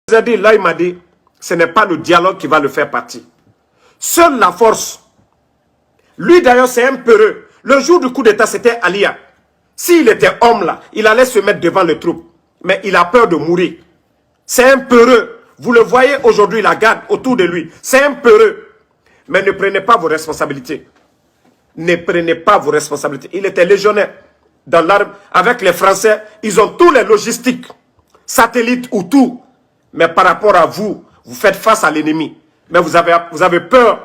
vous ai dit, là il m'a dit, ce n'est pas le dialogue qui va le faire partir. Seule la force. Lui d'ailleurs c'est un peureux. Le jour du coup d'état c'était Alia. S'il était homme là, il allait se mettre devant les troupes. Mais il a peur de mourir. C'est un peureux. Vous le voyez aujourd'hui, la garde autour de lui. C'est un peureux. Mais ne prenez pas vos responsabilités. Ne prenez pas vos responsabilités. Il était légionnaire dans l'arme. Avec les Français, ils ont tous les logistiques. Satellites ou tout. Mais par rapport à vous, vous faites face à l'ennemi. Mais vous avez peur.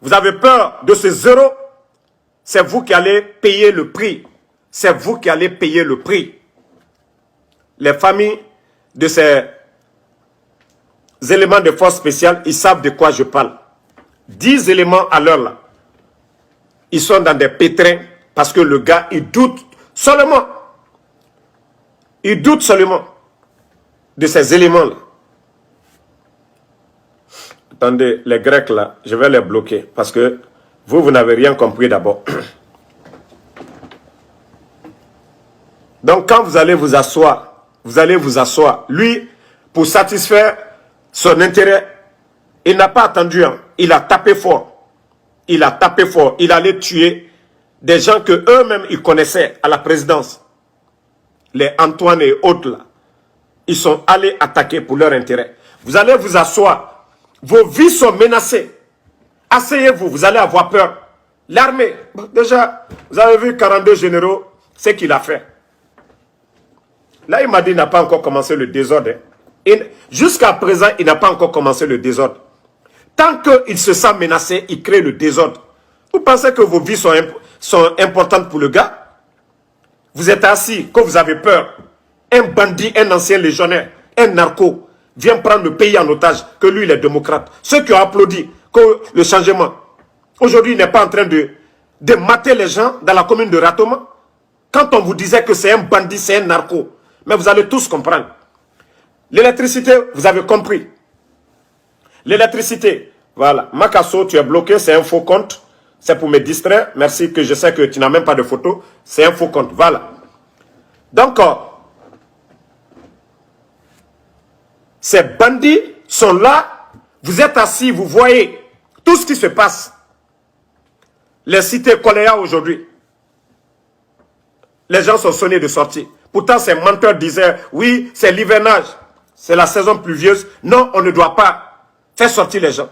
Vous avez peur de ce zéro. C'est vous qui allez payer le prix. C'est vous qui allez payer le prix. Les familles de ces éléments de force spéciale, ils savent de quoi je parle. 10 éléments à l'heure là. Ils sont dans des pétrins parce que le gars, il doute seulement. Il doute seulement de ces éléments là. Attendez, les Grecs là, je vais les bloquer parce que vous n'avez rien compris d'abord. Donc quand vous allez vous asseoir, lui, pour satisfaire son intérêt, il n'a pas attendu, hein. Il a tapé fort. Il a tapé fort. Il allait tuer des gens que eux-mêmes ils connaissaient à la présidence. Les Antoine et autres là. Ils sont allés attaquer pour leur intérêt. Vous allez vous asseoir. Vos vies sont menacées. Asseyez-vous, vous allez avoir peur. L'armée, déjà, vous avez vu 42 généraux, ce qu'il a fait. Là, il m'a dit qu'il n'a pas encore commencé le désordre. Jusqu'à présent, il n'a pas encore commencé le désordre. Tant qu'il se sent menacé, il crée le désordre. Vous pensez que vos vies sont importantes pour le gars? Vous êtes assis, quand vous avez peur. Un bandit, un ancien légionnaire, un narco, vient prendre le pays en otage, que lui, il est démocrate. Ceux qui ont applaudi que le changement, aujourd'hui, il n'est pas en train de mater les gens dans la commune de Ratoma. Quand on vous disait que c'est un bandit, c'est un narco, mais vous allez tous comprendre. L'électricité, vous avez compris. L'électricité, voilà. Makasso, tu es bloqué, c'est un faux compte. C'est pour me distraire. Merci que je sais que tu n'as même pas de photo. C'est un faux compte, voilà. Donc, ces bandits sont là. Vous êtes assis, vous voyez tout ce qui se passe. Les cités Koléa aujourd'hui. Les gens sont sonnés de sortie. Pourtant, ces menteurs disaient, oui, c'est l'hivernage. C'est la saison pluvieuse. Non, on ne doit pas faire sortir les gens.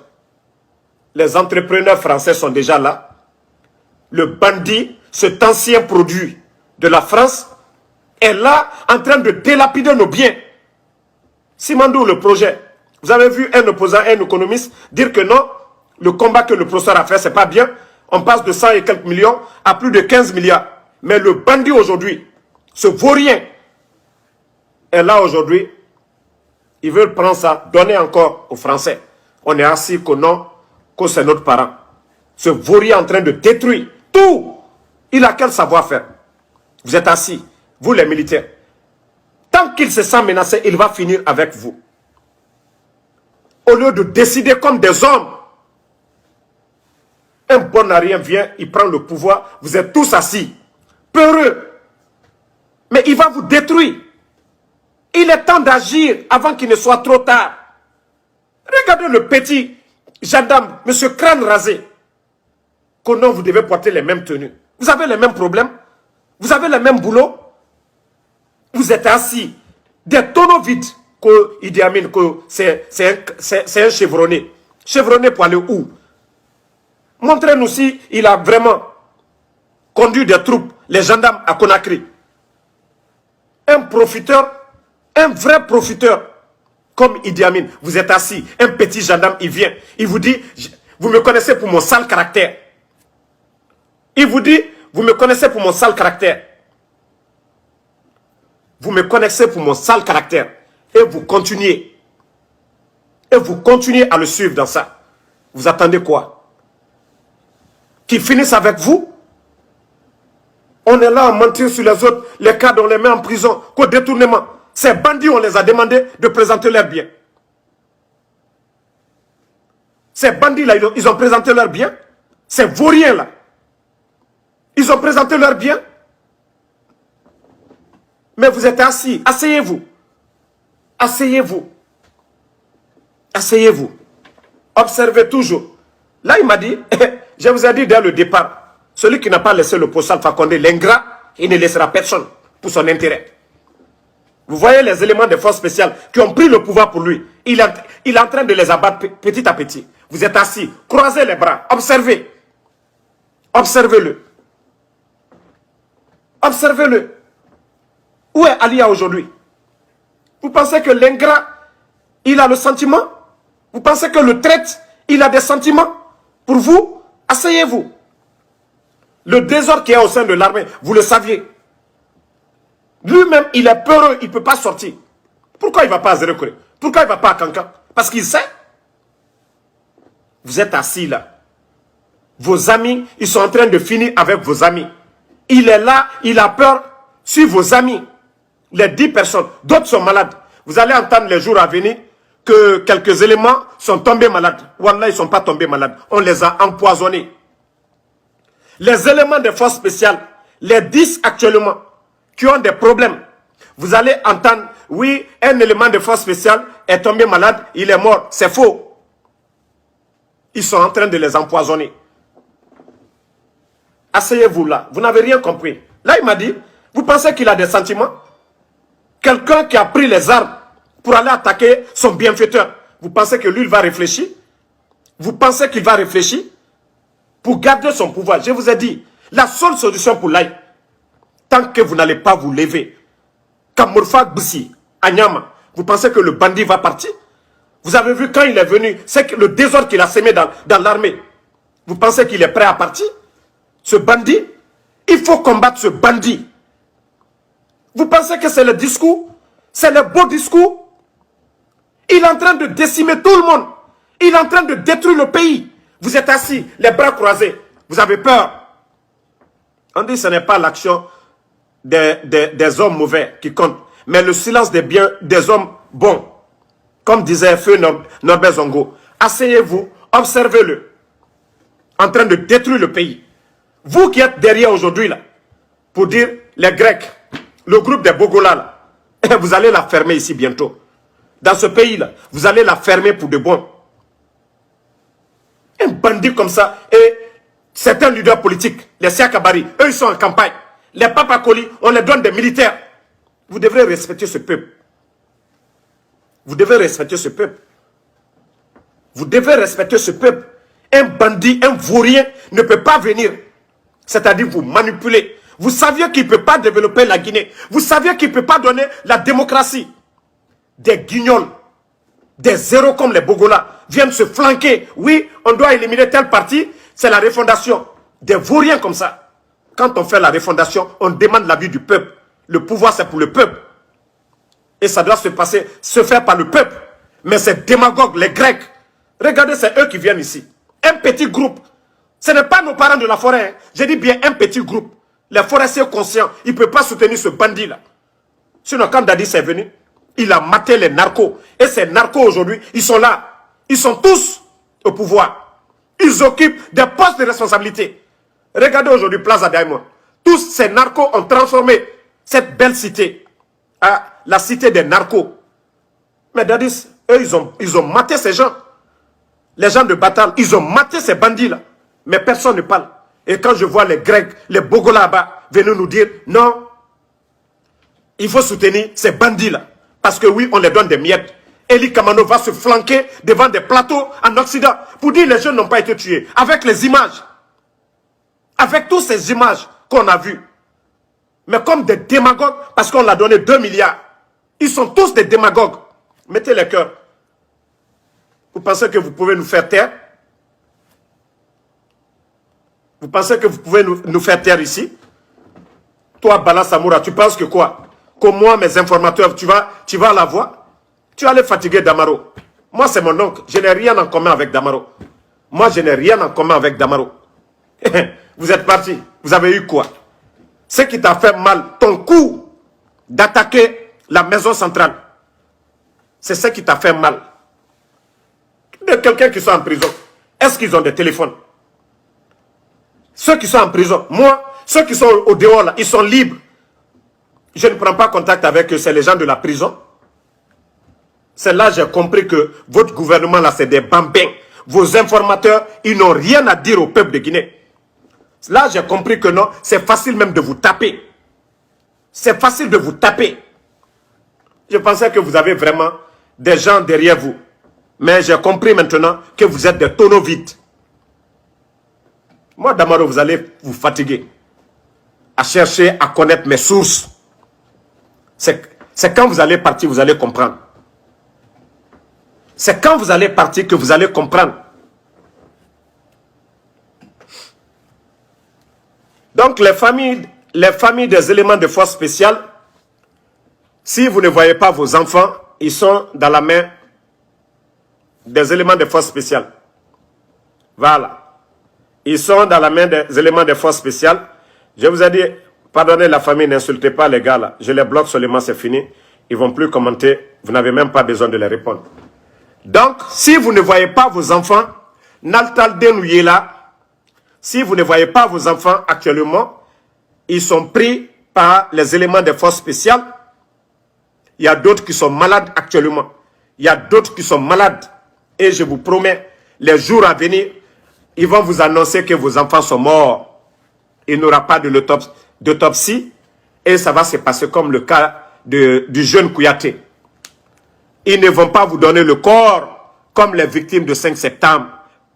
Les entrepreneurs français sont déjà là. Le bandit, cet ancien produit de la France, est là en train de délapider nos biens. Simandou, le projet. Vous avez vu un opposant, un économiste, dire que non, le combat que le professeur a fait, c'est pas bien. On passe de 100 et quelques millions à plus de 15 milliards. Mais le bandit aujourd'hui, ce vaurien, est là aujourd'hui. Ils veulent prendre ça, donner encore aux Français. On est assis que non, que c'est notre parent. Ce vaurien en train de détruire tout. Il a quel savoir-faire? Vous êtes assis, vous les militaires. Tant qu'il se sent menacé, il va finir avec vous. Au lieu de décider comme des hommes. Un bon arien vient, il prend le pouvoir, vous êtes tous assis. Peureux. Mais il va vous détruire. Il est temps d'agir avant qu'il ne soit trop tard. Regardez le petit gendarme, monsieur Crâne rasé. Que non, vous devez porter les mêmes tenues. Vous avez les mêmes problèmes. Vous avez le même boulot. Vous êtes assis. Des tonneaux vides. Que Idi Amin, que c'est un chevronné. Chevronné pour aller où? Montrez-nous si il a vraiment conduit des troupes, les gendarmes à Conakry. Un profiteur, un vrai profiteur, comme Idi Amin. Vous êtes assis, un petit gendarme, il vient. Il vous dit, vous me connaissez pour mon sale caractère. Il vous dit, vous me connaissez pour mon sale caractère. Vous me connaissez pour mon sale caractère. Et vous continuez. Et vous continuez à le suivre dans ça. Vous attendez quoi? Qu'il finisse avec vous? On est là à mentir sur les autres. Les cadres, on les met en prison. Qu'au détournement. Ces bandits, on les a demandé de présenter leurs biens. Ces bandits-là, ils ont présenté leurs biens. Ces vauriens-là. Ils ont présenté leurs biens. Mais vous êtes assis. Asseyez-vous. Asseyez-vous. Asseyez-vous. Observez toujours. Là, il m'a dit, je vous ai dit dès le départ, celui qui n'a pas laissé le poste Alpha Condé, l'ingrat, il ne laissera personne pour son intérêt. Vous voyez les éléments de force spéciales qui ont pris le pouvoir pour lui. Il est en train de les abattre petit à petit. Vous êtes assis, croisez les bras, observez. Observez-le. Observez-le. Où est Alia aujourd'hui? Vous pensez que l'ingrat, il a le sentiment? Vous pensez que le traître, il a des sentiments? Pour vous, asseyez-vous. Le désordre qui est au sein de l'armée, vous le saviez. Lui-même, il est peureux, il ne peut pas sortir. Pourquoi il ne va pas à Zérekore? Pourquoi il ne va pas à Kankan? Parce qu'il sait. Vous êtes assis là. Vos amis, ils sont en train de finir avec vos amis. Il est là, il a peur sur vos amis. Les 10 personnes, d'autres sont malades. Vous allez entendre les jours à venir que quelques éléments sont tombés malades. Wallah, ils ne sont pas tombés malades. On les a empoisonnés. Les éléments de force spéciale, les 10 actuellement, qui ont des problèmes, vous allez entendre, oui, un élément de force spéciale est tombé malade, il est mort. C'est faux. Ils sont en train de les empoisonner. Asseyez-vous là. Vous n'avez rien compris. Là, il m'a dit, vous pensez qu'il a des sentiments? Quelqu'un qui a pris les armes pour aller attaquer son bienfaiteur, vous pensez que lui, il va réfléchir? Vous pensez qu'il va réfléchir pour garder son pouvoir? Je vous ai dit, la seule solution pour l'Aïe, tant que vous n'allez pas vous lever, Kamurfa Gbisi, Anyama, vous pensez que le bandit va partir? Vous avez vu quand il est venu, c'est que le désordre qu'il a sémé dans l'armée. Vous pensez qu'il est prêt à partir? Ce bandit, il faut combattre ce bandit. Vous pensez que c'est le discours? C'est le beau discours? Il est en train de décimer tout le monde. Il est en train de détruire le pays. Vous êtes assis, les bras croisés. Vous avez peur. On dit que ce n'est pas l'action des hommes mauvais qui compte, mais le silence des hommes bons. Comme disait Feu Norbert Zongo. Asseyez-vous, observez-le. En train de détruire le pays. Vous qui êtes derrière aujourd'hui là, pour dire les Grecs, le groupe des Bogola là, vous allez la fermer ici bientôt. Dans ce pays là, vous allez la fermer pour de bon. Un bandit comme ça, et certains leaders politiques, les Siakabari, eux ils sont en campagne. Les Papakoli, on les donne des militaires. Vous devrez respecter ce peuple. Vous devez respecter ce peuple. Vous devez respecter ce peuple. Un bandit, un vaurien ne peut pas venir. C'est-à-dire vous manipuler. Vous saviez qu'il ne peut pas développer la Guinée. Vous saviez qu'il ne peut pas donner la démocratie. Des guignols, des zéros comme les Bogola viennent se flanquer. Oui, on doit éliminer tel parti, c'est la refondation. Des vauriens comme ça. Quand on fait la refondation, on demande l'avis du peuple. Le pouvoir, c'est pour le peuple. Et ça doit se faire par le peuple. Mais ces démagogues, les Grecs, regardez, c'est eux qui viennent ici. Un petit groupe. Ce n'est pas nos parents de la forêt. Hein. J'ai dit bien un petit groupe. Les forestiers conscients, ils ne peuvent pas soutenir ce bandit-là. Sinon, quand Dadi est venu, il a maté les narcos. Et ces narcos aujourd'hui, ils sont là. Ils sont tous au pouvoir. Ils occupent des postes de responsabilité. Regardez aujourd'hui Plaza Diamond. Tous ces narcos ont transformé cette belle cité à la cité des narcos. Mais Dadis, eux, ils ont maté ces gens. Les gens de Batal, ils ont maté ces bandits-là. Mais personne ne parle. Et quand je vois les Grecs, les Bogola là-bas, venir nous dire, non, il faut soutenir ces bandits-là. Parce que oui, on les donne des miettes. Eli Kamano va se flanquer devant des plateaux en Occident pour dire que les jeunes n'ont pas été tués. Avec les images. Avec toutes ces images qu'on a vues. Mais comme des démagogues, parce qu'on l'a donné 2 milliards. Ils sont tous des démagogues. Mettez les cœurs. Vous pensez que vous pouvez nous faire taire? Vous pensez que vous pouvez nous faire taire ici? Toi, Bala Samoura, tu penses que quoi? Que moi, mes informateurs, tu vas la voir? Tu vas aller fatiguer Damaro. Moi, c'est mon oncle. Je n'ai rien en commun avec Damaro. Moi, je n'ai rien en commun avec Damaro. Vous êtes parti. Vous avez eu quoi? Ce qui t'a fait mal, ton coup d'attaquer la maison centrale. C'est ce qui t'a fait mal. Quelqu'un qui sont en prison, est-ce qu'ils ont des téléphones? Ceux qui sont en prison, moi, ceux qui sont au dehors, là, ils sont libres. Je ne prends pas contact avec eux, c'est les gens de la prison. C'est là que j'ai compris que votre gouvernement, là, c'est des bambins. Vos informateurs, ils n'ont rien à dire au peuple de Guinée. Là, j'ai compris que non, c'est facile même de vous taper. C'est facile de vous taper. Je pensais que vous avez vraiment des gens derrière vous. Mais j'ai compris maintenant que vous êtes des tonneaux vides. Moi, Damaro, vous allez vous fatiguer à chercher à connaître mes sources. C'est quand vous allez partir, vous allez comprendre. C'est quand vous allez partir que vous allez comprendre. Donc, les familles des éléments de force spéciale, si vous ne voyez pas vos enfants, ils sont dans la main des éléments de force spéciale. Voilà. Ils sont dans la main des éléments de force spéciale. Je vous ai dit, pardonnez la famille, n'insultez pas les gars là. Je les bloque seulement, c'est fini. Ils ne vont plus commenter. Vous n'avez même pas besoin de les répondre. Donc, si vous ne voyez pas vos enfants, Naltal Denouye là, si vous ne voyez pas vos enfants actuellement, ils sont pris par les éléments de force spéciale. Il y a d'autres qui sont malades actuellement. Il y a d'autres qui sont malades. Et je vous promets, les jours à venir, ils vont vous annoncer que vos enfants sont morts. Il n'y aura pas d'autopsie. Et ça va se passer comme le cas du jeune Kouyaté. Ils ne vont pas vous donner le corps comme les victimes de 5 septembre.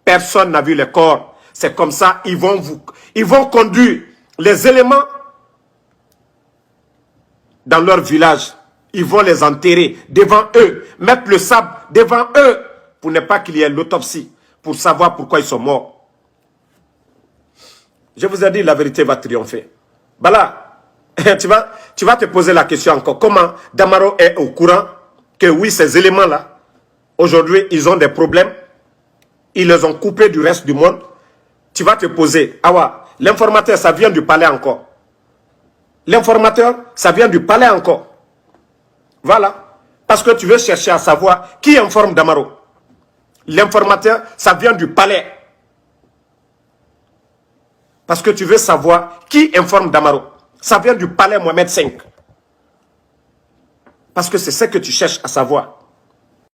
Personne n'a vu les corps. C'est comme ça, ils vont conduire les éléments dans leur village. Ils vont les enterrer devant eux, mettre le sable devant eux pour ne pas qu'il y ait l'autopsie, pour savoir pourquoi ils sont morts. Je vous ai dit, la vérité va triompher. Bala, tu vas te poser la question encore. Comment Damaro est au courant que oui, ces éléments-là, aujourd'hui, ils ont des problèmes. Ils les ont coupés du reste du monde. Tu vas te poser, Awa, l'informateur, ça vient du palais encore. L'informateur, ça vient du palais encore. Voilà. Parce que tu veux chercher à savoir qui informe Damaro. L'informateur, ça vient du palais. Parce que tu veux savoir qui informe Damaro. Ça vient du palais Mohamed V. Parce que c'est ce que tu cherches à savoir.